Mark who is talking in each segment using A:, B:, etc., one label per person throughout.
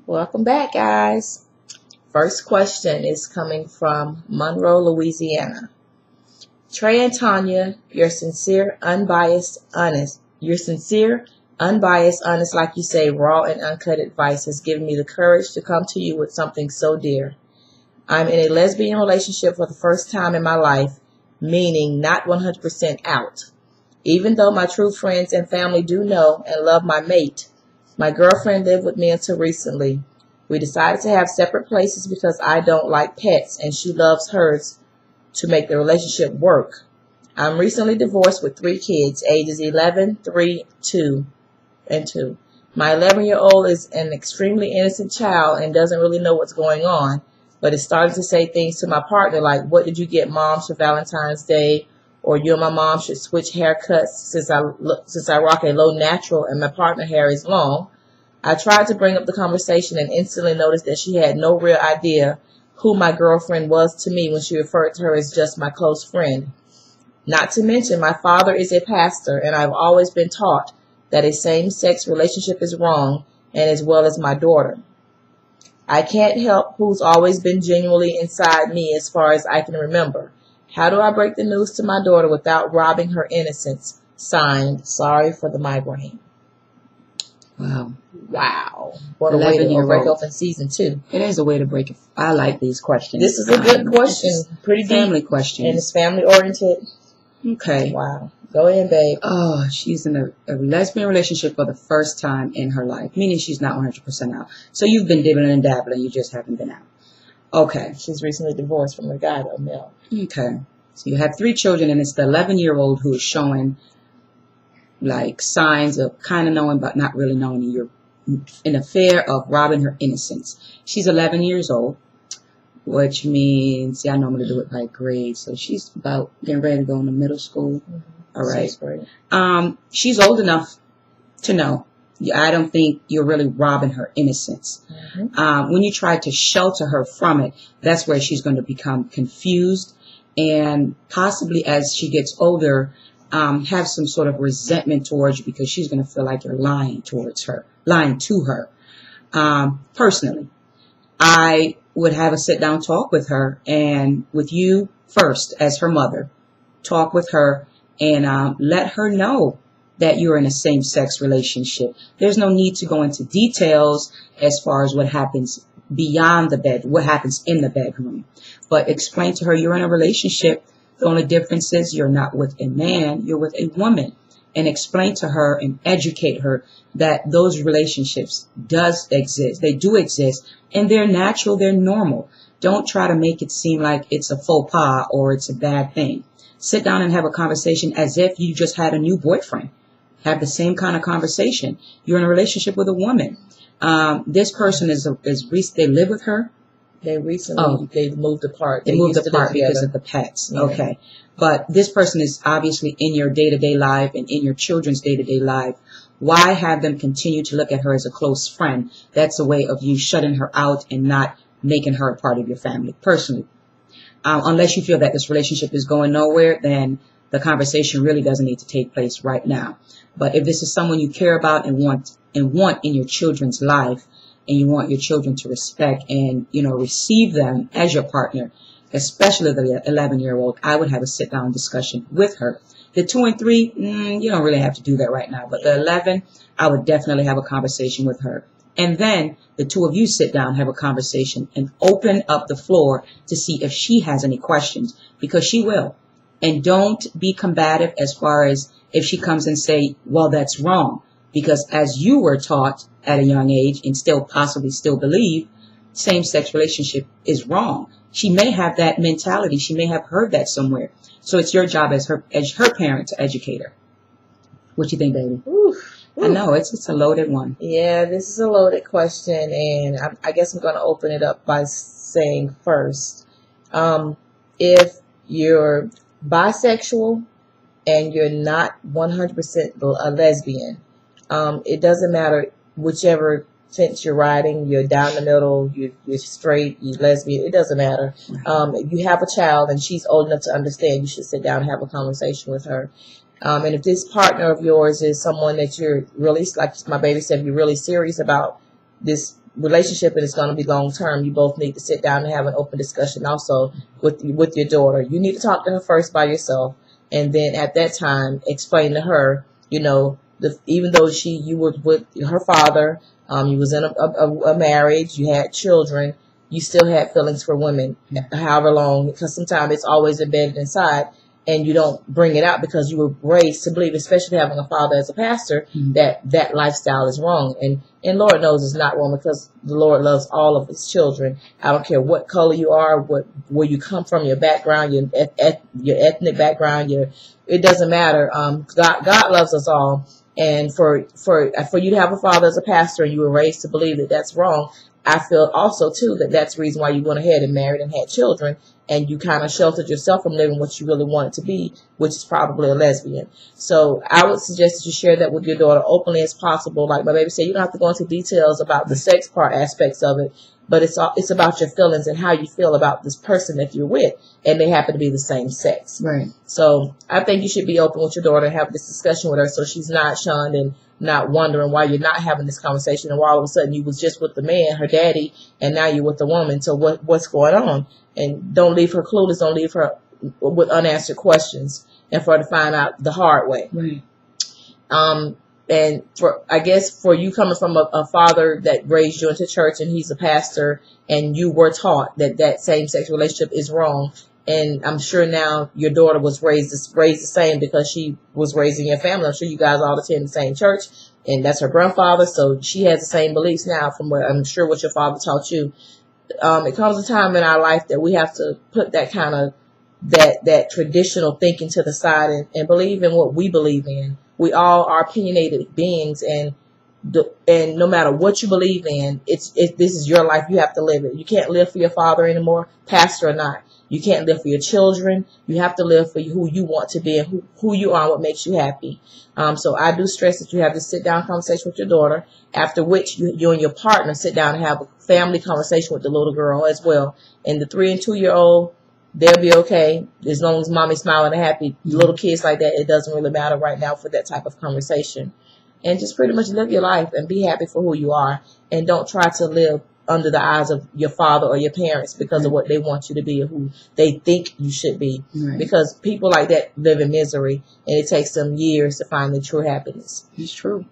A: Welcome back, guys. First question is coming from Monroe, Louisiana. Trey and Tonya, your sincere, unbiased, honest, like you say, raw and uncut advice has given me the courage to come to you with something so dear. I'm in a lesbian relationship for the first time in my life, meaning not 100% out. Even though my true friends and family do know and love my mate, my girlfriend lived with me until recently. We decided to have separate places because I don't like pets and she loves hers to make the relationship work. I'm recently divorced with 3 kids, ages 11, 3, 2, and 2. My 11-year-old is an extremely innocent child and doesn't really know what's going on, but is starting to say things to my partner like, what did you get moms for Valentine's Day? Or you and my mom should switch haircuts since I rock a low natural and my partner hair is long. I tried to bring up the conversation and instantly noticed that she had no real idea who my girlfriend was to me when she referred to her as just my close friend. Not to mention, my father is a pastor, and I've always been taught that a same-sex relationship is wrong, and as well as my daughter. I can't help who's always been genuinely inside me as far as I can remember. How do I break the news to my daughter without robbing her innocence? Signed, sorry for the migraine. Wow. What a way to break off in season 2.
B: It is a way to break it. I like these questions.
A: This is a good question.
B: Pretty family question.
A: And it's family oriented.
B: Okay.
A: Wow. Go ahead, babe.
B: Oh, she's in a lesbian relationship for the first time in her life, meaning she's not 100% out. So you've been dibbling and dabbling. You just haven't been out. Okay.
A: She's recently divorced from the guy, though, Mel.
B: Okay. So you have 3 children, and it's the 11-year-old who is showing like signs of kind of knowing but not really knowing. You're in a fear of robbing her innocence. She's 11 years old, which means, I normally do it by grade, so she's about getting ready to go into middle school.
A: Mm-hmm.
B: All right. She's old enough to know. I don't think you're really robbing her innocence.
A: Mm-hmm.
B: When you try to shelter her from it, that's where she's going to become confused and possibly as she gets older, have some sort of resentment towards you because she's going to feel like you're lying to her. Personally, I would have a sit down talk with her and with you first as her mother, talk with her and let her know that you're in a same-sex relationship. There's no need to go into details as far as what happens beyond the bed, what happens in the bedroom. But explain to her you're in a relationship. The only difference is you're not with a man, you're with a woman. And explain to her and educate her that those relationships does exist. They do exist. And they're natural, they're normal. Don't try to make it seem like it's a faux pas or it's a bad thing. Sit down and have a conversation as if you just had a new boyfriend. Have the same kind of conversation. You're in a relationship with a woman. This person is they live with her.
A: They recently they moved apart.
B: They moved apart because of the pets. Yeah. Okay. But this person is obviously in your day-to-day life and in your children's day-to-day life. Why have them continue to look at her as a close friend? That's a way of you shutting her out and not making her a part of your family, personally. Unless you feel that this relationship is going nowhere, then the conversation really doesn't need to take place right now. But if this is someone you care about and want in your children's life, and you want your children to respect and, receive them as your partner, especially the 11-year-old, I would have a sit-down discussion with her. The 2 and 3, you don't really have to do that right now. But the 11, I would definitely have a conversation with her. And then the 2 of you sit down, have a conversation, and open up the floor to see if she has any questions, because she will. And don't be combative as far as if she comes and say, well, that's wrong. Because as you were taught at a young age and still possibly still believe, same-sex relationship is wrong. She may have that mentality. She may have heard that somewhere. So it's your job as her parent to educate her. What you think, baby?
A: Oof.
B: I know, it's a loaded one.
A: Yeah, this is a loaded question, and I guess I'm going to open it up by saying first, if you're bisexual and you're not 100% a lesbian, it doesn't matter whichever fence you're riding, you're down the middle, you're straight, you're lesbian, it doesn't matter. If you have a child and she's old enough to understand, you should sit down and have a conversation with her. And if this partner of yours is someone that you're really, like my baby said, you're really serious about this relationship and it's going to be long term, you both need to sit down and have an open discussion also with your daughter. You need to talk to her first by yourself, and then at that time explain to her, even though you were with her father, you was in a marriage, you had children, you still had feelings for women, however long, because sometimes it's always embedded inside. And you don't bring it out because you were raised to believe, especially having a father as a pastor, that lifestyle is wrong. And Lord knows it's not wrong, because the Lord loves all of his children. I don't care what color you are, where you come from, your background, your ethnic background, it doesn't matter. God loves us all. And for you to have a father as a pastor and you were raised to believe that that's wrong, I feel also too that that's the reason why you went ahead and married and had children, and you kind of sheltered yourself from living what you really wanted to be, which is probably a lesbian. So I would suggest that you share that with your daughter openly as possible. Like my baby said, you don't have to go into details about the sex part aspects of it, but it's about your feelings and how you feel about this person that you're with, and they happen to be the same sex.
B: Right.
A: So I think you should be open with your daughter and have this discussion with her, so she's not shunned and not wondering why you're not having this conversation, and why all of a sudden you was just with the man, her daddy, and now you're with the woman. So what's going on? And don't leave her clueless. Don't leave her with unanswered questions, and for her to find out the hard way.
B: Right.
A: And I guess for you coming from a father that raised you into church and he's a pastor, and you were taught that same-sex relationship is wrong, and I'm sure now your daughter was raised the same because she was raised in your family. I'm sure you guys all attend the same church, and that's her grandfather, so she has the same beliefs now from what I'm sure what your father taught you. It comes a time in our life that we have to put that kind of that traditional thinking to the side and believe in what we believe in. We all are opinionated beings, and no matter what you believe in, this is your life. You have to live it. You can't live for your father anymore, pastor or not. You can't live for your children. You have to live for who you want to be and who you are and what makes you happy. So I do stress that you have this sit-down conversation with your daughter, after which you and your partner sit down and have a family conversation with the little girl as well. And the 3 and 2-year-old, they'll be okay as long as mommy's smiling and happy. Little kids like that, it doesn't really matter right now for that type of conversation. And just pretty much live your life and be happy for who you are. And don't try to live under the eyes of your father or your parents because of what they want you to be or who they think you should be. Right. Because people like that live in misery, and it takes them years to find the true happiness.
B: It's true.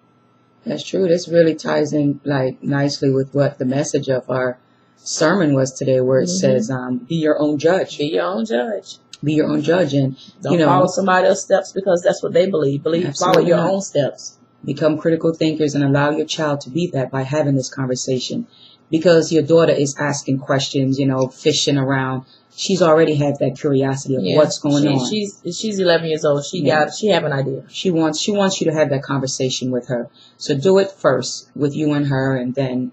B: That's true. This really ties in nicely with what the message of our sermon was today, where it says, be your own judge.
A: Be your own judge.
B: Be your own judge. And
A: don't follow somebody else's steps because that's what they believe. Follow your own steps.
B: Become critical thinkers and allow your child to be that by having this conversation. Because your daughter is asking questions, fishing around. She's already had that curiosity of what's going on.
A: She's 11 years old. She have an idea.
B: She wants you to have that conversation with her. So do it first with you and her, and then,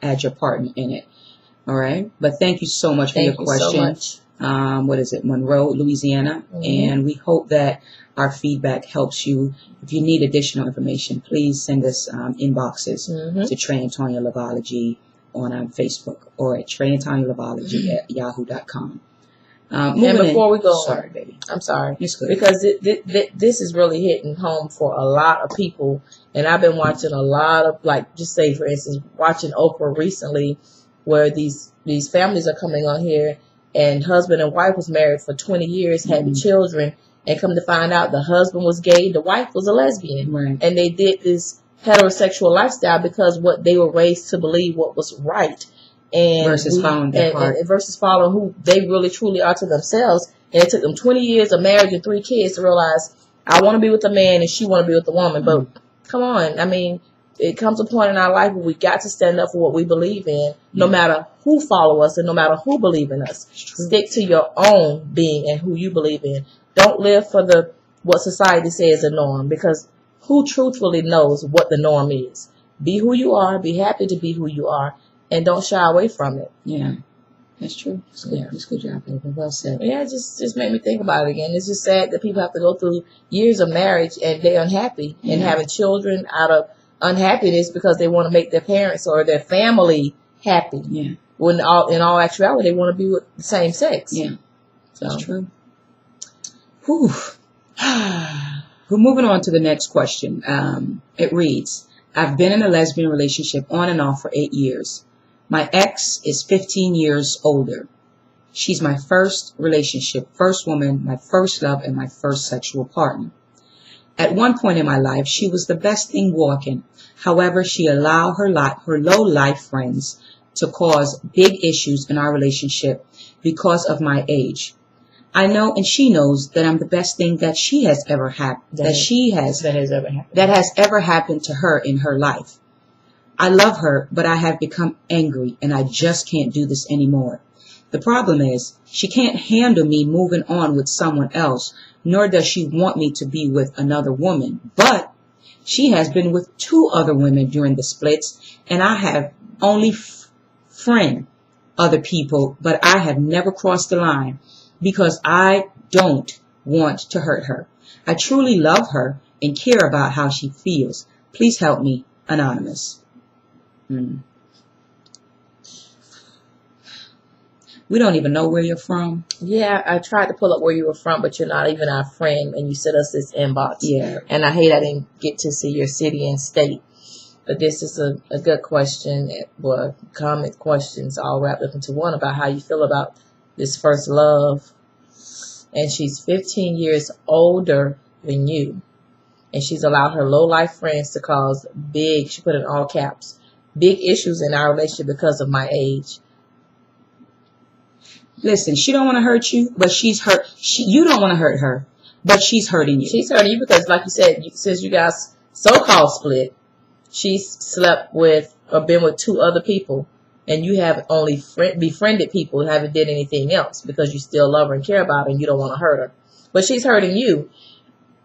B: add your partner in it. All right. But thank you so much for your question.
A: So much.
B: What is it? Monroe, Louisiana. And we hope that our feedback helps you. If you need additional information, please send us inboxes to Trey and Tonya Loveology on Facebook, or at Trey and Tonya Loveology at yahoo.com.
A: And before we go,
B: sorry, baby.
A: I'm sorry.
B: It's good.
A: Because this is really hitting home for a lot of people. And I've been watching a lot of, just say, for instance, watching Oprah recently, where these families are coming on here, and husband and wife was married for 20 years, having children, and come to find out the husband was gay, the wife was a lesbian.
B: Right.
A: And they did this heterosexual lifestyle because what they were raised to believe what was right. And
B: versus following
A: versus following who they really truly are to themselves. And it took them 20 years of marriage and 3 kids to realize, I want to be with a man and she want to be with a woman. But come on, I mean, it comes a point in our life where we got to stand up for what we believe in, no matter who follow us and no matter who believe in us. Stick to your own being and who you believe in. Don't live for what society says the norm, because who truthfully knows what the norm is? Be who you are. Be happy to be who you are, and don't shy away from it.
B: Yeah, that's true. It's good job, baby. Well said.
A: Yeah, it just made me think about it again. It's just sad that people have to go through years of marriage and they're unhappy and having children out of unhappiness because they want to make their parents or their family happy.
B: Yeah.
A: When in all actuality, they want to be with the same sex.
B: Yeah,
A: so.
B: That's true. Whew. We're moving on to the next question. It reads, I've been in a lesbian relationship on and off for 8 years. My ex is 15 years older. She's my first relationship, first woman, my first love, and my first sexual partner. At one point in my life, she was the best thing walking. However, she allowed her low-life friends to cause big issues in our relationship because of my age. I know, and she knows, that I'm the best thing that she has ever happened, that has ever happened to her in her life. I love her, but I have become angry, and I just can't do this anymore. The problem is, she can't handle me moving on with someone else, nor does she want me to be with another woman. But she has been with 2 other women during the splits, and I have only friend other people, but I have never crossed the line because I don't want to hurt her. I truly love her and care about how she feels. Please help me. Anonymous. We don't even know where you're from.
A: Yeah, I tried to pull up where you were from, but you're not even our friend, and you sent us this inbox.
B: Yeah.
A: And I hate I didn't get to see your city and state. But this is a good question, well, comment questions all wrapped up into one about how you feel about this first love. And she's 15 years older than you. And she's allowed her low-life friends to cause big, she put in all caps, big issues in our relationship because of my age.
B: Listen, she don't want to hurt you, but she's hurt. You don't want to hurt her, but she's hurting you.
A: She's hurting you because, like you said, since you guys so-called split, she's slept with or been with 2 other people, and you have only befriended people and haven't did anything else because you still love her and care about her and you don't want to hurt her. But she's hurting you.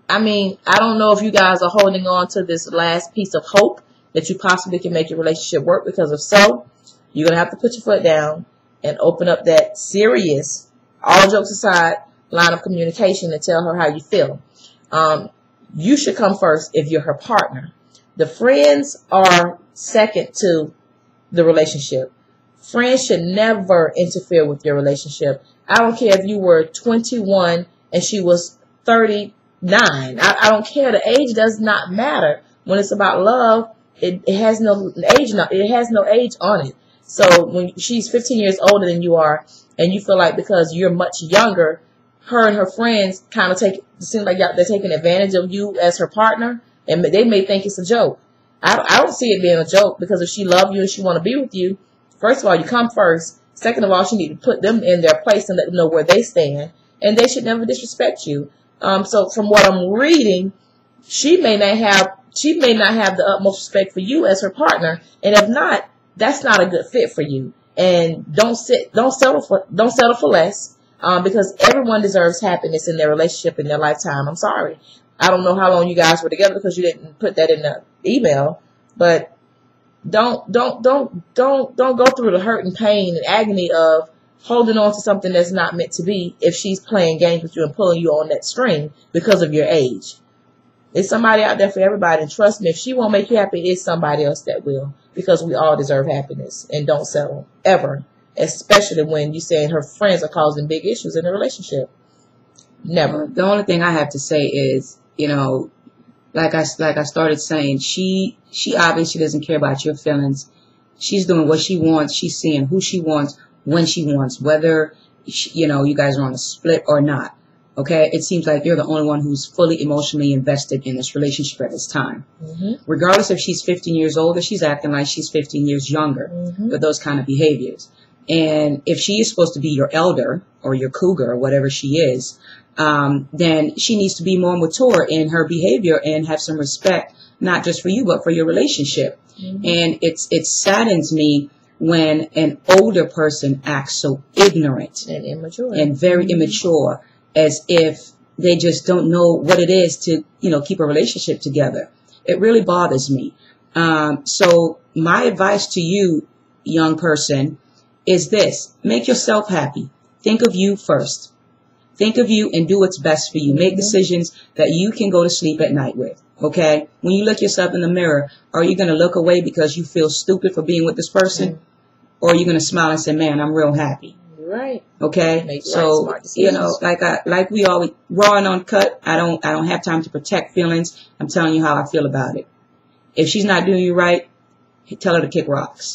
A: I mean, I don't know if you guys are holding on to this last piece of hope that you possibly can make your relationship work, because if so, you're going to have to put your foot down and open up that serious, all jokes aside, line of communication and tell her how you feel. You should come first if you're her partner. The friends are second to the relationship. Friends should never interfere with your relationship. I don't care if you were 21 and she was 39. I don't care. The age does not matter. When it's about love, it has no age. It has no age on it. So when she's 15 years older than you are, and you feel like because you're much younger, her and her friends kind of seem like they're taking advantage of you as her partner, and they may think it's a joke. I don't see it being a joke, because if she loves you and she want to be with you, first of all, you come first. Second of all, she need to put them in their place and let them know where they stand, and they should never disrespect you. So from what I'm reading, she may not have the utmost respect for you as her partner, and if not, that's not a good fit for you. And don't settle for less, because everyone deserves happiness in their relationship in their lifetime. I'm sorry. I don't know how long you guys were together because you didn't put that in the email, but don't go through the hurt and pain and agony of holding on to something that's not meant to be if she's playing games with you and pulling you on that string because of your age. There's somebody out there for everybody, and trust me, if she won't make you happy, it's somebody else that will, because we all deserve happiness, and don't settle, ever, especially when you're saying her friends are causing big issues in the relationship. Never.
B: The only thing I have to say is, like I started saying, she obviously doesn't care about your feelings. She's doing what she wants. She's seeing who she wants, when she wants, whether, you guys are on a split or not. Okay, it seems like you're the only one who's fully emotionally invested in this relationship at this time. Mm-hmm. Regardless if she's 15 years older, she's acting like she's 15 years younger with those kind of behaviors. And if she is supposed to be your elder or your cougar or whatever she is, then she needs to be more mature in her behavior and have some respect, not just for you, but for your relationship. Mm-hmm. And it saddens me when an older person acts so ignorant
A: and immature
B: and very immature, as if they just don't know what it is to, keep a relationship together. It really bothers me. So my advice to you, young person, is this: make yourself happy. Think of you first. Think of you and do what's best for you. Make decisions that you can go to sleep at night with. Okay? When you look yourself in the mirror, are you going to look away because you feel stupid for being with this person? Or are you going to smile and say, man, I'm real happy?
A: Right.
B: Okay. So, like we always, raw and uncut, I don't have time to protect feelings. I'm telling you how I feel about it. If she's not doing you right, tell her to kick rocks.